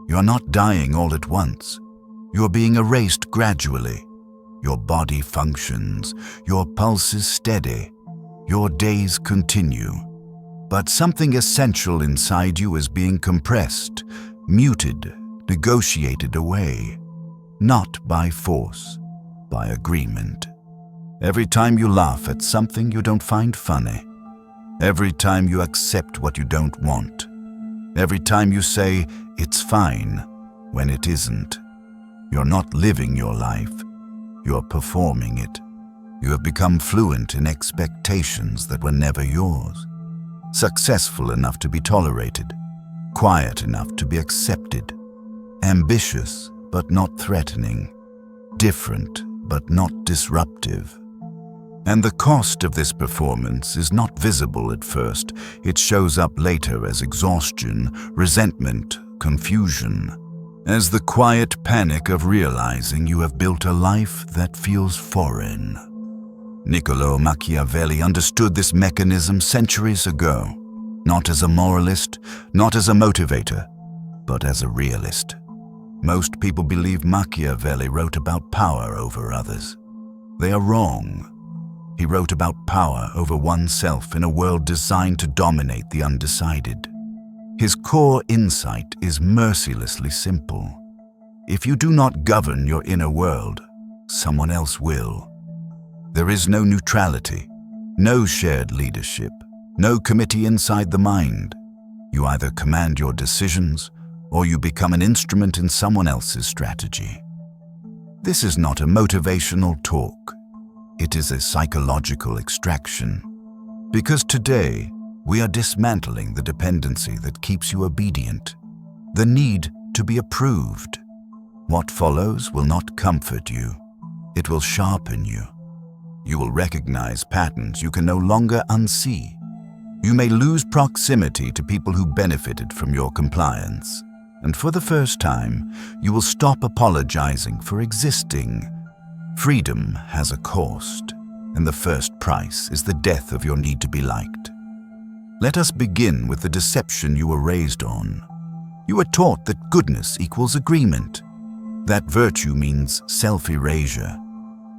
You are not dying all at once. You are being erased gradually. Your body functions, your pulse is steady, your days continue. But something essential inside you is being compressed, muted, negotiated away. Not by force, by agreement. Every time you laugh at something you don't find funny. Every time you accept what you don't want. Every time you say, "It's fine," when it isn't. You're not living your life. You're performing it. You have become fluent in expectations that were never yours. Successful enough to be tolerated. Quiet enough to be accepted. Ambitious but not threatening. Different but not disruptive. And the cost of this performance is not visible at first. It shows up later as exhaustion, resentment, confusion, as the quiet panic of realizing you have built a life that feels foreign. Niccolò Machiavelli understood this mechanism centuries ago, not as a moralist, not as a motivator, but as a realist. Most people believe Machiavelli wrote about power over others. They are wrong. He wrote about power over oneself in a world designed to dominate the undecided. His core insight is mercilessly simple. If you do not govern your inner world, someone else will. There is no neutrality, no shared leadership, no committee inside the mind. You either command your decisions or you become an instrument in someone else's strategy. This is not a motivational talk. It is a psychological extraction. Because today, we are dismantling the dependency that keeps you obedient, the need to be approved. What follows will not comfort you. It will sharpen you. You will recognize patterns you can no longer unsee. You may lose proximity to people who benefited from your compliance. And for the first time, you will stop apologizing for existing. Freedom has a cost, and the first price is the death of your need to be liked. Let us begin with the deception you were raised on. You were taught that goodness equals agreement, that virtue means self-erasure,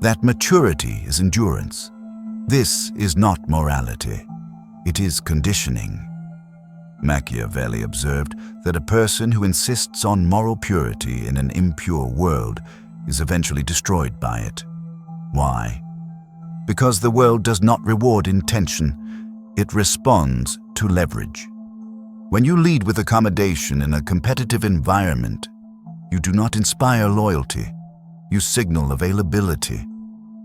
that maturity is endurance. This is not morality. It is conditioning. Machiavelli observed that a person who insists on moral purity in an impure world is eventually destroyed by it. Why? Because the world does not reward intention, it responds to leverage. When you lead with accommodation in a competitive environment, you do not inspire loyalty, you signal availability.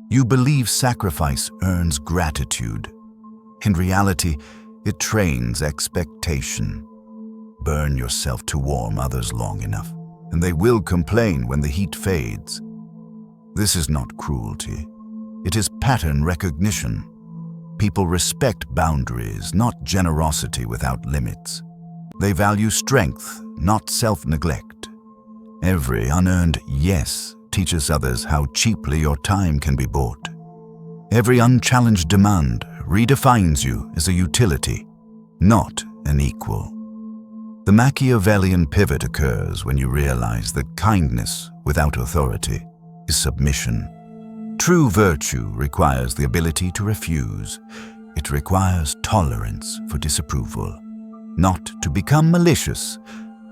You believe sacrifice earns gratitude. In reality, it trains expectation. Burn yourself to warm others long enough, and they will complain when the heat fades. This is not cruelty. It is pattern recognition. People respect boundaries, not generosity without limits. They value strength, not self-neglect. Every unearned yes teaches others how cheaply your time can be bought. Every unchallenged demand redefines you as a utility, not an equal. The Machiavellian pivot occurs when you realize that kindness without authority is submission. True virtue requires the ability to refuse. It requires tolerance for disapproval, not to become malicious,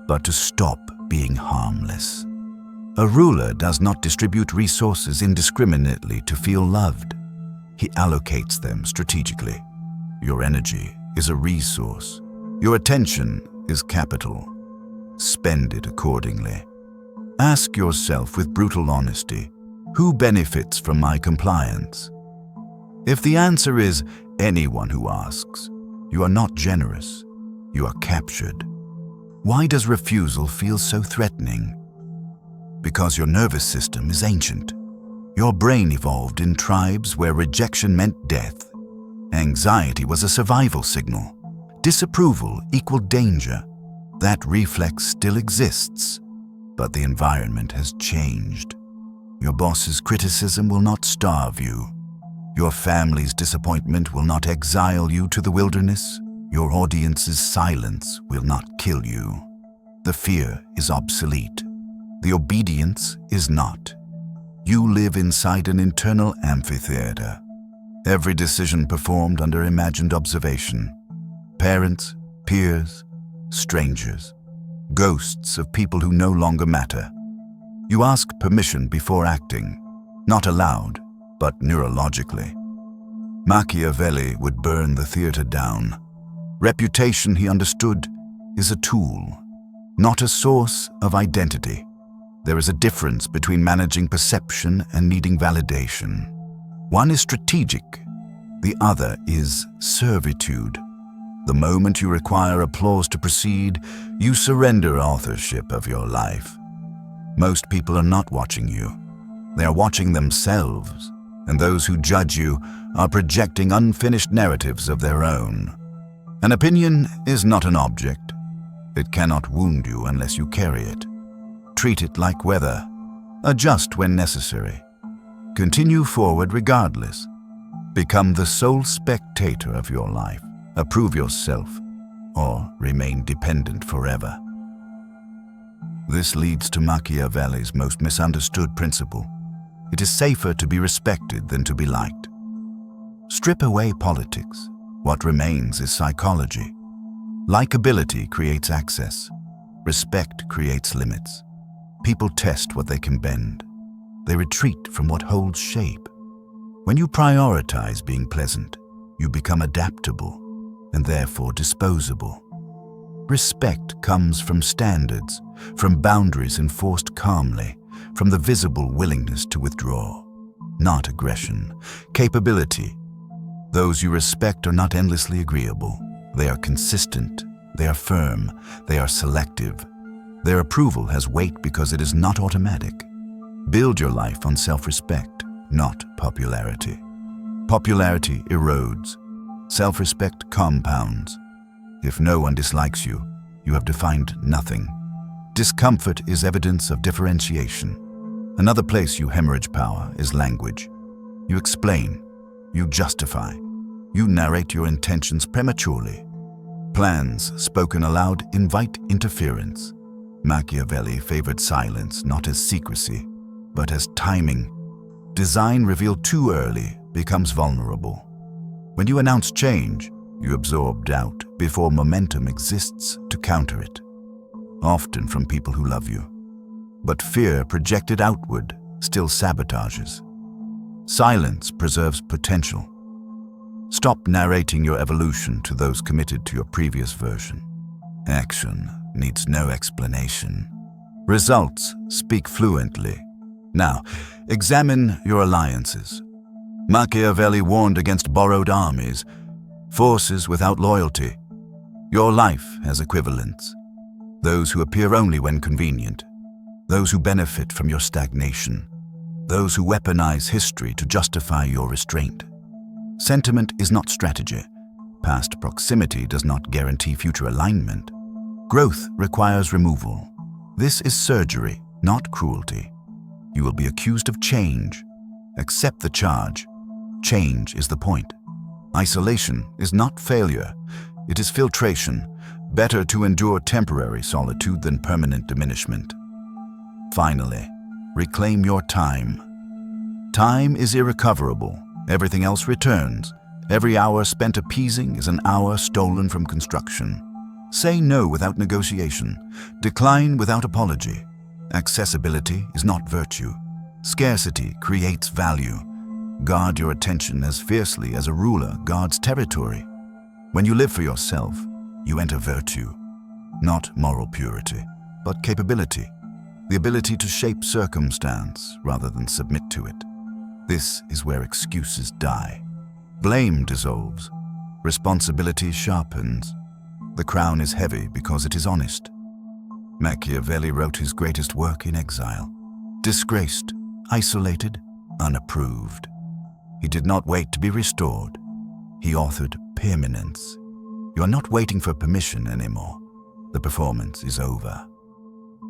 but to stop being harmless. A ruler does not distribute resources indiscriminately to feel loved. He allocates them strategically. Your energy is a resource. Your attention is capital. Spend it accordingly. Ask yourself with brutal honesty, who benefits from my compliance? If the answer is anyone who asks, you are not generous. You are captured. Why does refusal feel so threatening? Because your nervous system is ancient. Your brain evolved in tribes where rejection meant death. Anxiety was a survival signal. Disapproval equaled danger. That reflex still exists, but the environment has changed. Your boss's criticism will not starve you. Your family's disappointment will not exile you to the wilderness. Your audience's silence will not kill you. The fear is obsolete. The obedience is not. You live inside an internal amphitheater. Every decision performed under imagined observation. Parents, peers, strangers, ghosts of people who no longer matter. You ask permission before acting, not aloud, but neurologically. Machiavelli would burn the theater down. Reputation, he understood, is a tool, not a source of identity. There is a difference between managing perception and needing validation. One is strategic, the other is servitude. The moment you require applause to proceed, you surrender authorship of your life. Most people are not watching you. They are watching themselves, and those who judge you are projecting unfinished narratives of their own. An opinion is not an object. It cannot wound you unless you carry it. Treat it like weather. Adjust when necessary. Continue forward regardless. Become the sole spectator of your life. Approve yourself, or remain dependent forever. This leads to Machiavelli's most misunderstood principle. It is safer to be respected than to be liked. Strip away politics. What remains is psychology. Likability creates access. Respect creates limits. People test what they can bend. They retreat from what holds shape. When you prioritize being pleasant, you become adaptable and therefore disposable. Respect comes from standards, from boundaries enforced calmly, from the visible willingness to withdraw, not aggression. Capability. Those you respect are not endlessly agreeable. They are consistent, they are firm, they are selective. Their approval has weight because it is not automatic. Build your life on self-respect, not popularity. Popularity erodes. Self-respect compounds. If no one dislikes you, you have defined nothing. Discomfort is evidence of differentiation. Another place you hemorrhage power is language. You explain, you justify, you narrate your intentions prematurely. Plans spoken aloud invite interference. Machiavelli favored silence not as secrecy, but as timing. Design revealed too early becomes vulnerable. When you announce change, you absorb doubt before momentum exists to counter it, often from people who love you. But fear projected outward still sabotages. Silence preserves potential. Stop narrating your evolution to those committed to your previous version. Action needs no explanation. Results speak fluently. Now, examine your alliances. Machiavelli warned against borrowed armies, forces without loyalty. Your life has equivalents. Those who appear only when convenient. Those who benefit from your stagnation. Those who weaponize history to justify your restraint. Sentiment is not strategy. Past proximity does not guarantee future alignment. Growth requires removal. This is surgery, not cruelty. You will be accused of change. Accept the charge. Change is the point. Isolation is not failure. It is filtration. Better to endure temporary solitude than permanent diminishment. Finally, reclaim your time. Time is irrecoverable. Everything else returns. Every hour spent appeasing is an hour stolen from construction. Say no without negotiation. Decline without apology. Accessibility is not virtue. Scarcity creates value. Guard your attention as fiercely as a ruler guards territory. When you live for yourself, you enter virtue. Not moral purity, but capability. The ability to shape circumstance rather than submit to it. This is where excuses die. Blame dissolves. Responsibility sharpens. The crown is heavy because it is honest. Machiavelli wrote his greatest work in exile. Disgraced, isolated, unapproved. He did not wait to be restored. He authored permanence. You are not waiting for permission anymore. The performance is over.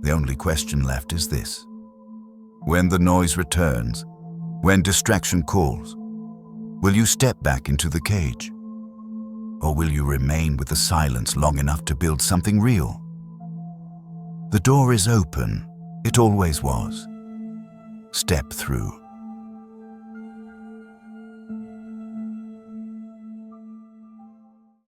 The only question left is this. When the noise returns, when distraction calls, will you step back into the cage? Or will you remain with the silence long enough to build something real? The door is open. It always was. Step through.